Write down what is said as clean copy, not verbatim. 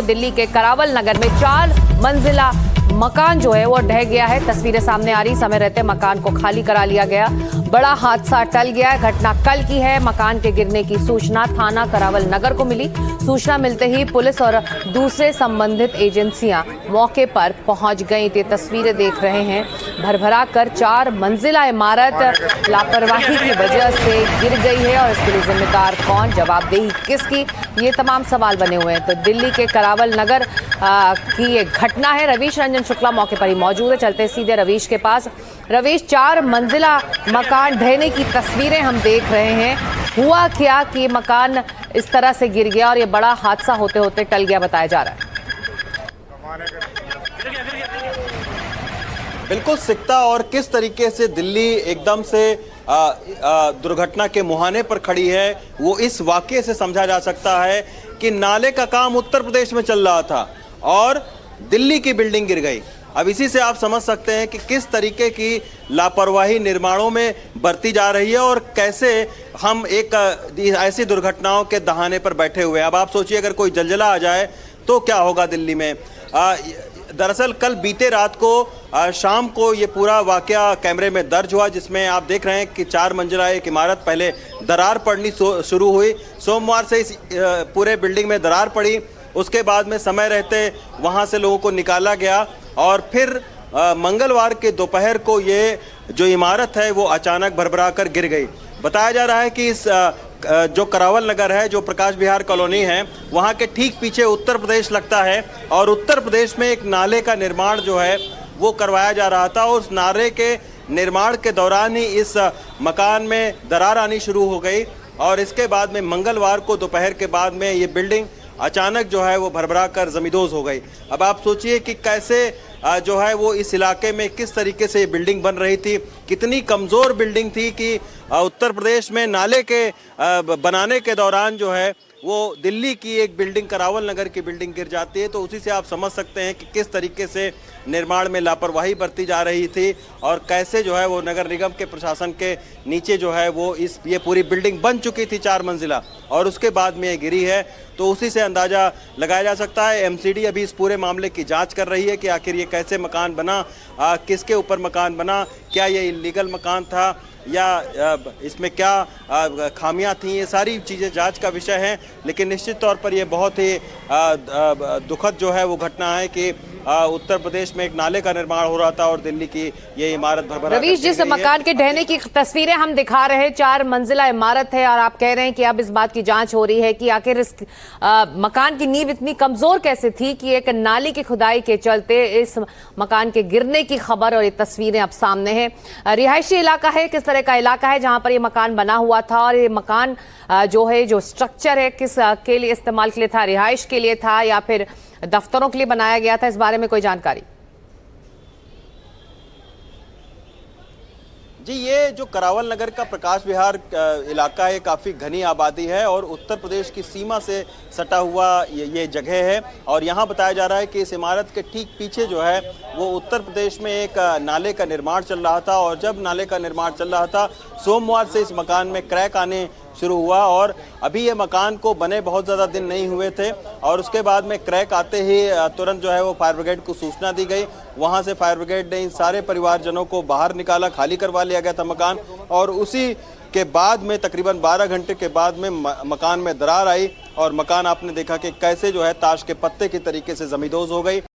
दिल्ली के करावल नगर में 4 मंजिला मकान जो है वो ढह गया है। तस्वीरें सामने आ रही, समय रहते मकान को खाली करा लिया गया। बड़ा हादसा टल गया है। घटना कल की है। मकान के गिरने की सूचना थाना करावल नगर को मिली। सूचना मिलते ही पुलिस और दूसरे संबंधित एजेंसियां मौके पर पहुंच गई। ये तस्वीरें देख रहे हैं, भरभरा कर 4 मंजिला इमारत लापरवाही की वजह से गिर गई है और इसके लिए जिम्मेदार कौन, जवाबदेही किसकी, ये तमाम सवाल बने हुए हैं। तो दिल्ली के करावल नगर की ये घटना है। रवीश रंजन शुक्ला मौके पर ही मौजूद है। चलते सीधे रवीश के पास। रवीश, 4 मंजिला मकान ढहने की तस्वीरें हम देख रहे हैं। हुआ क्या कि मकान इस तरह से गिर गया और ये बड़ा हादसा होते होते टल गया, बताया जा रहा है। बिल्कुल सिकता और किस तरीके से दिल्ली एकदम से दुर्घटना के मुहाने पर खड़ी है, वो इस वाकये से समझा जा सकता है कि नाले का काम उत्तर प्रदेश में चल रहा था और दिल्ली की बिल्डिंग गिर गई। अब इसी से आप समझ सकते हैं कि किस तरीके की लापरवाही निर्माणों में बरती जा रही है और कैसे हम एक ऐसी दुर्घटनाओं के दहाने पर बैठे हुए हैं। अब आप सोचिए, अगर कोई जलजला आ जाए तो क्या होगा दिल्ली में। दरअसल कल बीते रात को शाम को ये पूरा वाकया कैमरे में दर्ज हुआ, जिसमें आप देख रहे हैं कि 4 मंजिला एक इमारत पहले दरार पड़नी शुरू हुई। सोमवार से इस पूरे बिल्डिंग में दरार पड़ी। उसके बाद में समय रहते वहाँ से लोगों को निकाला गया और फिर मंगलवार के दोपहर को ये जो इमारत है वो अचानक भरभरा कर गिर गई। बताया जा रहा है कि इस जो करावल नगर है, जो प्रकाश विहार कॉलोनी है, वहाँ के ठीक पीछे उत्तर प्रदेश लगता है और उत्तर प्रदेश में एक नाले का निर्माण जो है वो करवाया जा रहा था। और उस नाले के निर्माण के दौरान ही इस मकान में दरार आनी शुरू हो गई और इसके बाद में मंगलवार को दोपहर के बाद में ये बिल्डिंग अचानक जो है वो भरभरा कर जमींदोज हो गई। अब आप सोचिए कि कैसे जो है वो इस इलाके में किस तरीके से ये बिल्डिंग बन रही थी, कितनी कमज़ोर बिल्डिंग थी कि उत्तर प्रदेश में नाले के बनाने के दौरान जो है वो दिल्ली की एक बिल्डिंग, करावल नगर की बिल्डिंग गिर जाती है। तो उसी से आप समझ सकते हैं कि किस तरीके से निर्माण में लापरवाही बरती जा रही थी और कैसे जो है वो नगर निगम के प्रशासन के नीचे जो है वो ये पूरी बिल्डिंग बन चुकी थी 4 मंजिला और उसके बाद में ये गिरी है। तो उसी से अंदाज़ा लगाया जा सकता है। एमसीडी अभी इस पूरे मामले की जांच कर रही है कि आखिर ये कैसे मकान बना, किसके ऊपर मकान बना, क्या ये इलीगल मकान था या इसमें क्या खामियां थी। ये सारी चीज़ें जांच का विषय हैं, लेकिन निश्चित तौर पर ये बहुत ही दुखद जो है वो घटना है कि उत्तर प्रदेश में एक नाले का निर्माण हो रहा था और दिल्ली की ये इमारत भरभरा। रवीश, जिस मकान के ढहने की तस्वीरें हम दिखा रहे हैं, 4 मंजिला इमारत है और आप कह रहे हैं कि अब इस बात की जांच हो रही है कि आखिर इस मकान की नींव इतनी कमजोर कैसे थी कि एक नाली की खुदाई के चलते इस मकान के गिरने की खबर और ये तस्वीरें अब सामने हैं। रिहायशी इलाका है, किस तरह का इलाका है जहां पर ये मकान बना हुआ था और ये मकान जो है, जो स्ट्रक्चर है, किस के लिए इस्तेमाल के लिए था, रिहाइश के लिए था या फिर दफ्तरों के लिए बनाया गया था, इस बारे में कोई जानकारी? जी, ये जो करावल नगर का प्रकाश विहार इलाका है, काफ़ी घनी आबादी है और उत्तर प्रदेश की सीमा से सटा हुआ ये जगह है। और यहाँ बताया जा रहा है कि इस इमारत के ठीक पीछे जो है वो उत्तर प्रदेश में एक नाले का निर्माण चल रहा था और जब नाले का निर्माण चल रहा था, सोमवार से इस मकान में क्रैक आने शुरू हुआ और अभी ये मकान को बने बहुत ज़्यादा दिन नहीं हुए थे और उसके बाद में क्रैक आते ही तुरंत जो है वो फायर ब्रिगेड को सूचना दी गई। वहाँ से फायर ब्रिगेड ने इन सारे परिवारजनों को बाहर निकाला, खाली करवा लिया गया था मकान और उसी के बाद में तकरीबन 12 घंटे के बाद में मकान में दरार आई और मकान आपने देखा कि कैसे जो है ताश के पत्ते की तरीके से जमींदोज हो गई।